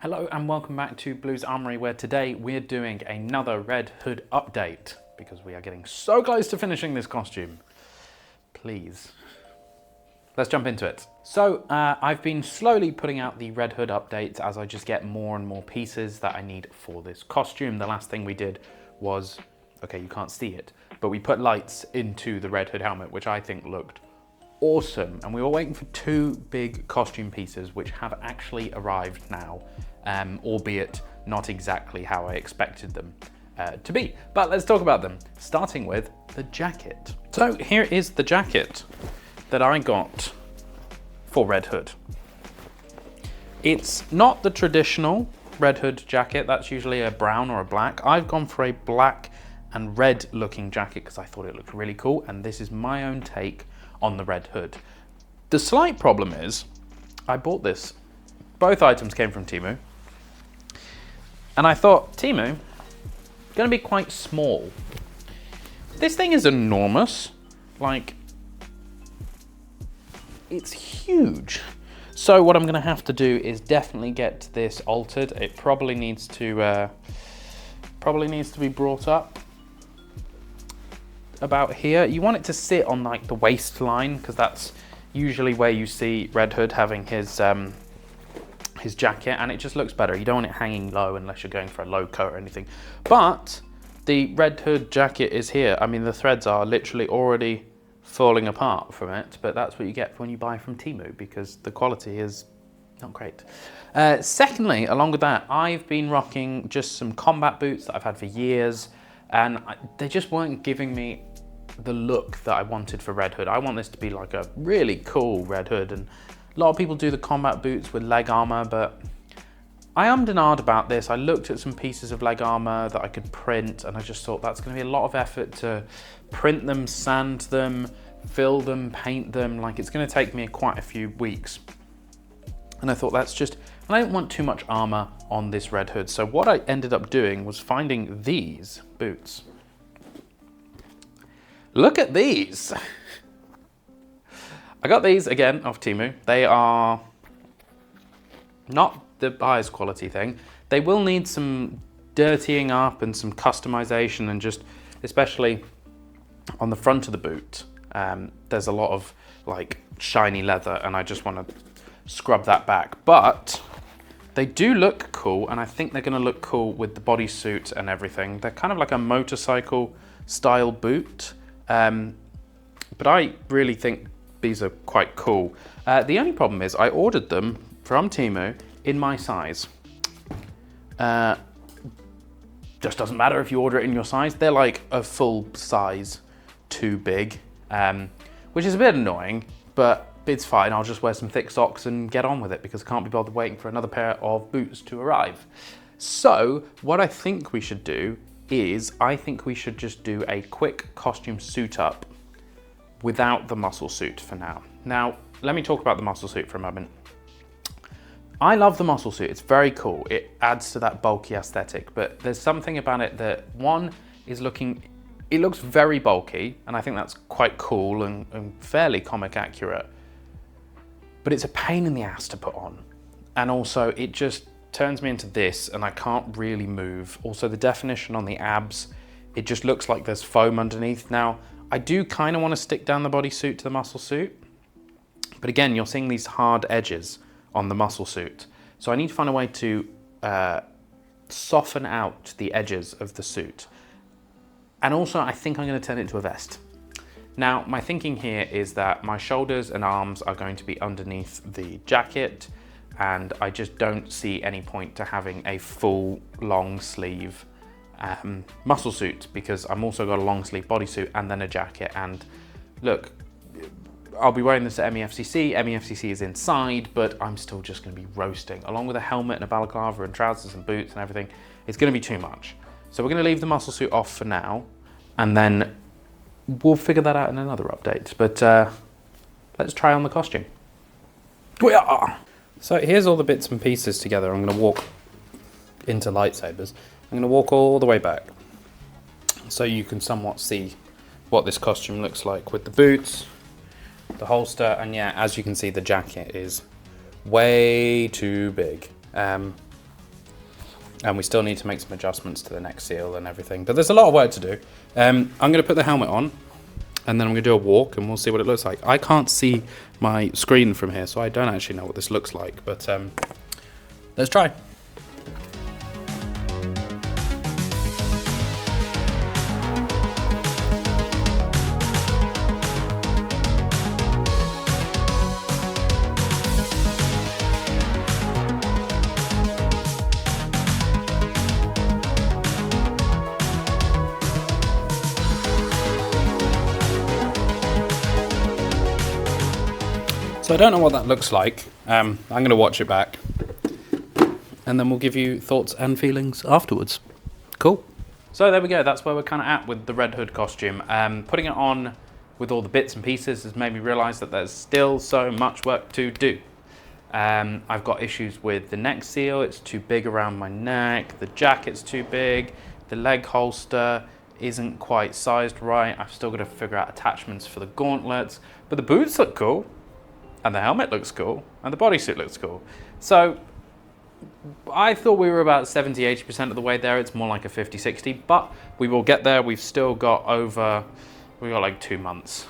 Hello and welcome back to Blue's Armory, where today we're doing another Red Hood update because we are getting so close to finishing this costume. Please. Let's jump into it. So I've been slowly putting out the Red Hood updates as I just get more and more pieces that I need for this costume. The last thing we did was, okay, you can't see it, but we put lights into the Red Hood helmet, which I think looked awesome. And we were waiting for two big costume pieces, which have actually arrived now, albeit not exactly how I expected them to be. But let's talk about them, starting with the jacket. So here is the jacket that I got for Red Hood. It's not the traditional Red Hood jacket. That's usually a brown or a black. I've gone for a black and red looking jacket because I thought it looked really cool, and this is my own take on the Red Hood. The slight problem is I bought this. Both items came from TEMU. And I thought, TEMU, gonna be quite small. This thing is enormous. Like, it's huge. So what I'm gonna have to do is definitely get this altered. It probably needs to be brought up about here. You want it to sit on like the waistline because that's usually where you see Red Hood having his jacket, and it just looks better. You don't want it hanging low unless you're going for a low coat or anything. But the Red Hood jacket is here. I mean, the threads are literally already falling apart from it, but that's what you get when you buy from TEMU because the quality is not great. Secondly, along with that, I've been rocking just some combat boots that I've had for years, and they just weren't giving me the look that I wanted for Red Hood. I want this to be like a really cool Red Hood, and a lot of people do the combat boots with leg armor, but I ummed and ahed about this. I looked at some pieces of leg armor that I could print, and I just thought that's going to be a lot of effort to print them, sand them, fill them, paint them. Like, it's going to take me quite a few weeks. And I thought and I didn't want too much armor on this Red Hood. So what I ended up doing was finding these boots. Look at these. I got these again off TEMU. They are not the highest quality thing. They will need some dirtying up and some customization, and just especially on the front of the boot, there's a lot of like shiny leather, and I just want to scrub that back. But they do look cool, and I think they're going to look cool with the bodysuit and everything. They're kind of like a motorcycle style boot, but I really think these are quite cool. The only problem is I ordered them from TEMU in my size. Just doesn't matter if you order it in your size. They're like a full size too big, which is a bit annoying, but it's fine. I'll just wear some thick socks and get on with it because I can't be bothered waiting for another pair of boots to arrive. So what I think we should do is I think we should just do a quick costume suit up without the muscle suit for now. Now, let me talk about the muscle suit for a moment. I love the muscle suit. It's very cool. It adds to that bulky aesthetic, but there's something about it that, one, is it looks very bulky, and I think that's quite cool and fairly comic accurate, but it's a pain in the ass to put on. And also it just turns me into this, and I can't really move. Also, the definition on the abs, it just looks like there's foam underneath. Now, I do kind of want to stick down the bodysuit to the muscle suit, but again, you're seeing these hard edges on the muscle suit. So I need to find a way to soften out the edges of the suit. And also, I think I'm going to turn it into a vest. Now, my thinking here is that my shoulders and arms are going to be underneath the jacket, and I just don't see any point to having a full long sleeve muscle suit, because I'm also got a long sleeve bodysuit and then a jacket. And look, I'll be wearing this at MEFCC. MEFCC is inside, but I'm still just going to be roasting. Along with a helmet and a balaclava and trousers and boots and everything, it's going to be too much. So we're going to leave the muscle suit off for now, and then we'll figure that out in another update. But let's try on the costume. So here's all the bits and pieces together. I'm going to walk into lightsabers. I'm going to walk all the way back so you can somewhat see what this costume looks like with the boots, the holster, and yeah, as you can see, the jacket is way too big. And we still need to make some adjustments to the neck seal and everything. But there's a lot of work to do. I'm going to put the helmet on, and then I'm going to do a walk, and we'll see what it looks like. I can't see my screen from here, so I don't actually know what this looks like. But let's try. So I don't know what that looks like. I'm going to watch it back, and then we'll give you thoughts and feelings afterwards. Cool. So there we go. That's where we're kind of at with the Red Hood costume. Putting it on with all the bits and pieces has made me realise that there's still so much work to do. I've got issues with the neck seal. It's too big around my neck. The jacket's too big. The leg holster isn't quite sized right. I've still got to figure out attachments for the gauntlets. But the boots look cool. And the helmet looks cool, and the bodysuit looks cool. So I thought we were about 70-80% of the way there. It's more like a 50-60, but we will get there. We've still got we've got like 2 months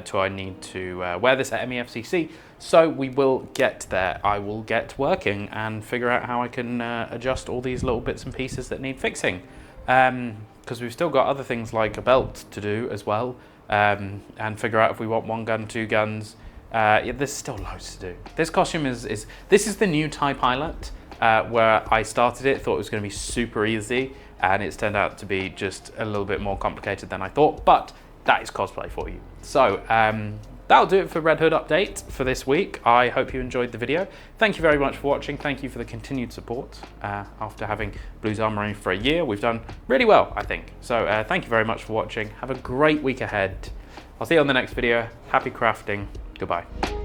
till I need to wear this at MEFCC. So we will get there. I will get working and figure out how I can adjust all these little bits and pieces that need fixing. Because we've still got other things like a belt to do as well, and figure out if we want 1 gun, 2 guns. Yeah, there's still loads to do. This costume this is the new TIE Pilot, where I started it, thought it was going to be super easy, and it's turned out to be just a little bit more complicated than I thought, but that is cosplay for you. So that'll do it for Red Hood update for this week. I hope you enjoyed the video. Thank you very much for watching. Thank you for the continued support. After having Blues Armory for a year, we've done really well, I think. So thank you very much for watching. Have a great week ahead. I'll see you on the next video. Happy crafting. Goodbye.